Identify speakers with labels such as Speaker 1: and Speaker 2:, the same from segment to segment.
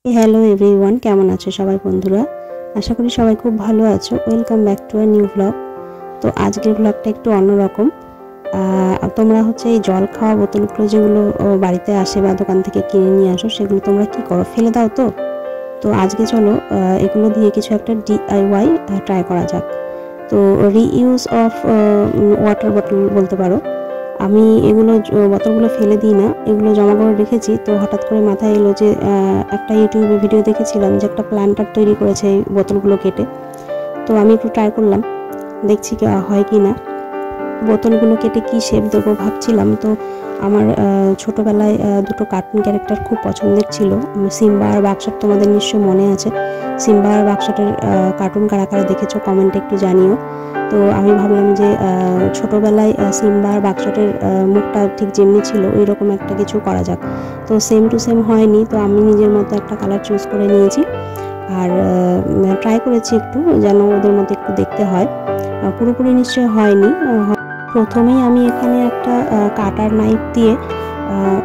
Speaker 1: Hello everyone, কেমন আছো সবাই বন্ধুরা? আশা করি সবাই খুব ভালো আছো। Welcome back to a new blog. তো আজকের ব্লগটা একটু অন্যরকম। তোমরা এই জল খাওয়া বোতলগুলো যেগুলো বাড়িতে আসে বা দোকান থেকে কিনে নিয়ে আসো, সেগুলো তোমরা কি করো? ফেলে দাও তো? তো আজকে চলো এগুলো দিয়ে কিছু একটা DIY ট্রাই করা যাক। তো রিইউজ অফ ওয়াটার বটল বলতে পারো। আমি এগুলো বোতলগুলো ফেলে দিই না, এগুলো জমা করে রেখেছি। তো হঠাৎ করে মাথায় এলো যে একটা ইউটিউবে ভিডিও দেখেছিলাম যে একটা প্ল্যান্টার তৈরি করেছে এই বোতলগুলো কেটে। তো আমি একটু ট্রাই করলাম, দেখছি কি হয় কি না। বোতলগুলো কেটে কি শেপ দেবো ভাবছিলাম। তো আমার ছোটোবেলায় দুটো কার্টুন ক্যারেক্টার খুব পছন্দের ছিল, সিম্বা আর বাক্সাট। তোমাদের নিশ্চয়ই মনে আছে সিম্বা আর বাক্সাটের কার্টুন কারা কারা দেখেছো কমেন্টে একটু জানিও। তো আমি ভাবলাম যে ছোটোবেলায় সিম্বা আর বাক্সাটের মুখটা ঠিক যেমনি ছিল ওই রকম একটা কিছু করা যাক। তো সেম টু সেম হয়নি, তো আমি নিজের মতো একটা কালার চুজ করে নিয়েছি আর ট্রাই করেছি একটু যেন ওদের মতো একটু দেখতে হয়। পুরোপুরি নিশ্চয় হয়নি। প্রথমেই আমি এখানে একটা কাটার নাইফ দিয়ে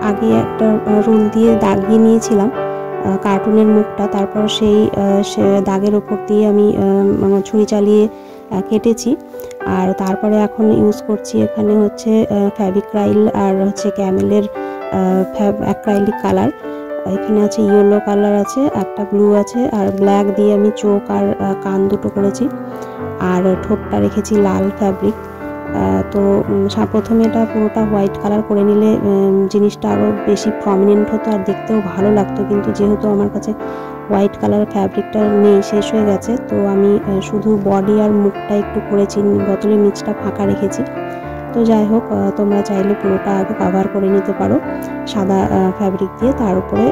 Speaker 1: আগে একটা রুল দিয়ে দাগিয়ে নিয়েছিলাম কার্টুনের মুখটা। তারপর সেই দাগের ওপর দিয়ে আমি ছুরি চালিয়ে কেটেছি। আর তারপরে এখন ইউজ করছি এখানে ফ্যাব্রিক্রাইল আর ক্যামেলের অ্যাক্রাইলিক কালার। এখানে আছে ইয়েলো কালার, আছে একটা ব্লু আছে, আর ব্ল্যাক দিয়ে আমি চোখ আর কান দুটো করেছি। আর ঠোঁটটা রেখেছি লাল ফ্যাব্রিক। তো প্রথমে এটা পুরোটা হোয়াইট কালার করে নিলে জিনিসটা আরও বেশি প্রমিনেন্ট হতো আর দেখতেও ভালো লাগতো। কিন্তু যেহেতু আমার কাছে হোয়াইট কালার ফ্যাব্রিকটা নেই, শেষ হয়ে গেছে, তো আমি শুধু বডি আর মুখটা একটু করেছি, বোতলের নিচটা ফাঁকা রেখেছি। তো যাই হোক, তোমরা চাইলে পুরোটা আগে কভার করে নিতে পারো সাদা ফ্যাব্রিক দিয়ে, তার উপরে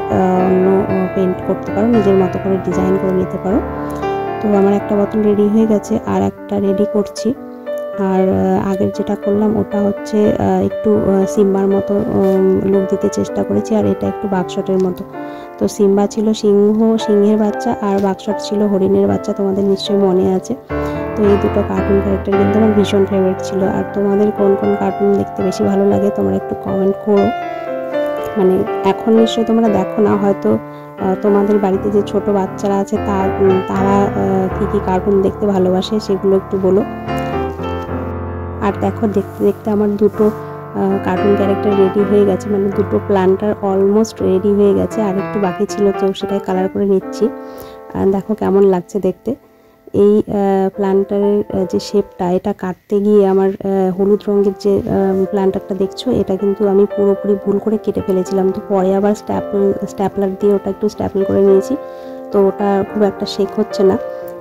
Speaker 1: অন্য পেন্ট করতে পারো, নিজের মতো করে ডিজাইন করে নিতে পারো। তো আমার একটা বোতল রেডি হয়ে গেছে, আর একটা রেডি করছি। আর আগের যেটা করলাম ওটা একটু সিম্বার মতো লুক দিতে চেষ্টা করেছি, আর এটা একটু বাক্সটের মতো। তো সিম্বা ছিল সিংহের বাচ্চা, আর বাক্সট ছিল হরিণের বাচ্চা, তোমাদের নিশ্চয়ই মনে আছে। তো এই দুটো কার্টুন ক্যারেক্টার কিন্তু আমার ভীষণ ফেভারিট ছিল। আর তোমাদের কোন কোন কার্টুন দেখতে বেশি ভালো লাগে তোমরা একটু কমেন্ট করো। মানে এখন নিশ্চয়ই তোমরা দেখো না, হয়তো তোমাদের বাড়িতে যে ছোট বাচ্চারা আছে তারা কী কী কার্টুন দেখতে ভালোবাসে সেগুলো একটু বলো। আর দেখো, দেখতে দেখতে আমার দুটো কার্টুন ক্যারেক্টার রেডি হয়ে গেছে, মানে দুটো প্ল্যান্টার অলমোস্ট রেডি হয়ে গেছে, আর একটু বাকি ছিল, তো সেটাই কালার করে নিচ্ছি। আর দেখো কেমন লাগছে দেখতে। এই প্ল্যান্টারের যে শেপটা, এটা কাটতে গিয়ে আমার হলুদ রঙের যে প্ল্যান্টারটা দেখছো, এটা কিন্তু আমি পুরোপুরি ভুল করে কেটে ফেলেছিলাম। তো পরে আবার স্ট্যাপলার দিয়ে ওটা একটু স্ট্যাপল করে নিয়েছি। তো ওটা খুব একটা শেক হচ্ছে না,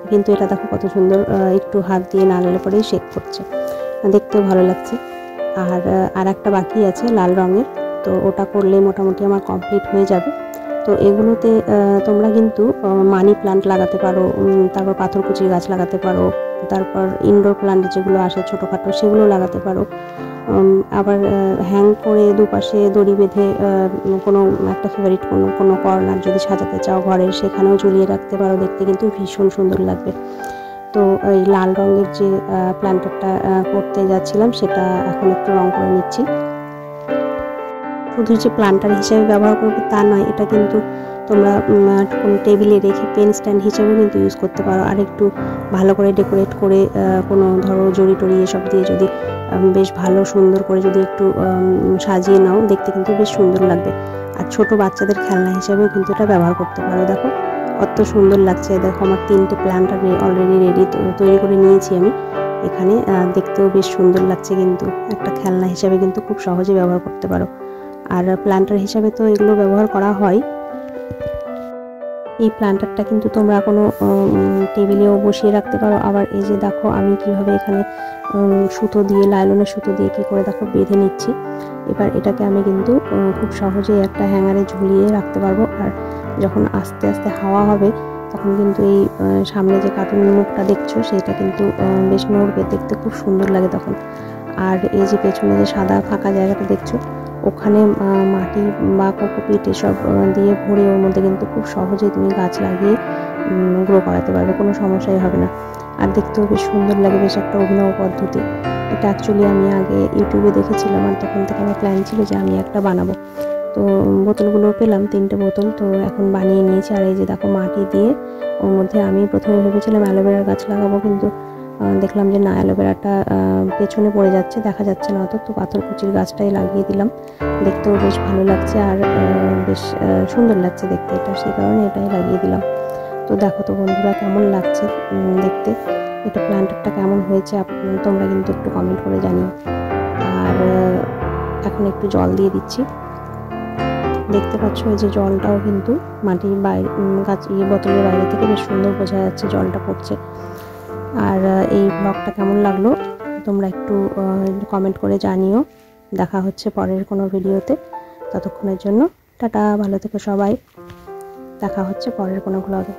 Speaker 1: কিন্তু এটা দেখো কত সুন্দর, একটু হাত দিয়ে নাড়লে পরেই শেক করছে, দেখতেও ভালো লাগছে। আর একটা বাকি আছে লাল রঙের, তো ওটা করলে মোটামুটি আমার কমপ্লিট হয়ে যাবে। তো এগুলোতে তোমরা কিন্তু মানি প্লান্ট লাগাতে পারো, তারপর পাথরকুচির গাছ লাগাতে পারো, তারপর ইনডোর প্লান্ট যেগুলো আসে ছোটোখাটো সেগুলো লাগাতে পারো। আবার হ্যাং করে দুপাশে দড়ি বেঁধে কোনো একটা ফেভারিট কোনো কর্নার যদি সাজাতে চাও ঘরের, সেখানেও ঝুলিয়ে রাখতে পারো, দেখতে কিন্তু ভীষণ সুন্দর লাগবে। তো এই লাল রঙের যে প্ল্যান্টারটা করতে যাচ্ছিলাম সেটা এখন একটু রং করে নিচ্ছি। শুধু যে প্ল্যান্টার হিসেবে ব্যবহার করবে তা নয়, এটা কিন্তু তোমরা কোনো টেবিলে রেখে পেন স্ট্যান্ড হিসেবেও কিন্তু ইউজ করতে পারো। আর একটু ভালো করে ডেকোরেট করে কোনো ধরো জড়ি টড়ি এসব দিয়ে যদি বেশ ভালো সুন্দর করে যদি একটু সাজিয়ে নাও, দেখতে কিন্তু বেশ সুন্দর লাগবে। আর ছোট বাচ্চাদের খেলনা হিসেবেও কিন্তু এটা ব্যবহার করতে পারো। দেখো কত সুন্দর লাগছে। দেখো আমার 3টে প্ল্যান্টার অলরেডি রেডি তৈরি করে নিয়েছি আমি এখানে, দেখতেও বেশ সুন্দর লাগছে। কিন্তু একটা খেলনা হিসেবে কিন্তু খুব সহজে ব্যবহার করতে পারো। আর প্ল্যান্টার হিসাবে তো এগুলো ব্যবহার করা হয়। এই প্ল্যান্টারটা কিন্তু তোমরা কোনো টেবিলেও বসিয়ে রাখতে পারো। আবার এই যে দেখো আমি কিভাবে এখানে সুতো দিয়ে, লাইলনের সুতো দিয়ে কী করে দেখো বেঁধে নিচ্ছি। এবার এটাকে আমি কিন্তু খুব সহজেই একটা হ্যাঙ্গারে ঝুলিয়ে রাখতে পারবো। আর যখন আস্তে আস্তে হাওয়া হবে তখন কিন্তু এই সামনে যে কার্টুনের মুখটা দেখছো সেটা কিন্তু বেশ নড়বে, দেখতে খুব সুন্দর লাগে তখন। আর এই যে পেছনে যে সাদা ফাঁকা জায়গাটা দেখছো, ওখানে মাটি বা কোকোপিট এসব দিয়ে ভরে ওর মধ্যে কিন্তু খুব সহজেই তুমি গাছ লাগিয়ে গ্রো করাতে পারবে, কোনো সমস্যাই হবে না। আর দেখতেও বেশ সুন্দর লাগে, বেশ একটা অভিনব পদ্ধতি। এটা অ্যাকচুয়ালি আমি আগে ইউটিউবে দেখেছিলাম, আর তখন থেকে আমার প্ল্যান ছিল যে আমি একটা বানাবো। তো বোতলগুলো পেলাম 3টে বোতল, তো এখন বানিয়ে নিয়েছি। আর এই যে দেখো মাটি দিয়ে ওর মধ্যে আমি প্রথমে ভেবেছিলাম অ্যালোভেরার গাছ লাগাবো, কিন্তু দেখলাম যে না, অ্যালোভেরাটা পেছনে পড়ে যাচ্ছে, দেখা যাচ্ছে না অত, তো পাথরকুচির গাছটাই লাগিয়ে দিলাম। দেখতেও বেশ ভালো লাগছে আর বেশ সুন্দর লাগছে দেখতে, এটা সেই কারণে এটাই লাগিয়ে দিলাম। তো দেখো তো বন্ধুরা কেমন লাগছে দেখতে, এটা প্ল্যান্টারটা কেমন হয়েছে তোমরা কিন্তু একটু কমেন্ট করে জানিও। আর এখন একটু জল দিয়ে দিচ্ছি। দেখতে পাচ্ছ এই যে জলটাও কিন্তু মাটির বাইরে গাছ বোতলের বাইরে থেকে বেশ সুন্দর বোঝা যাচ্ছে জলটা পড়ছে। আর এই ব্লগটা কেমন লাগলো তোমরা একটু কমেন্ট করে জানিও। দেখা হচ্ছে পরের কোনো ভিডিওতে, ততক্ষণের জন্য টাটা, ভালো থেকো সবাই, দেখা হচ্ছে পরের কোনো ব্লগে।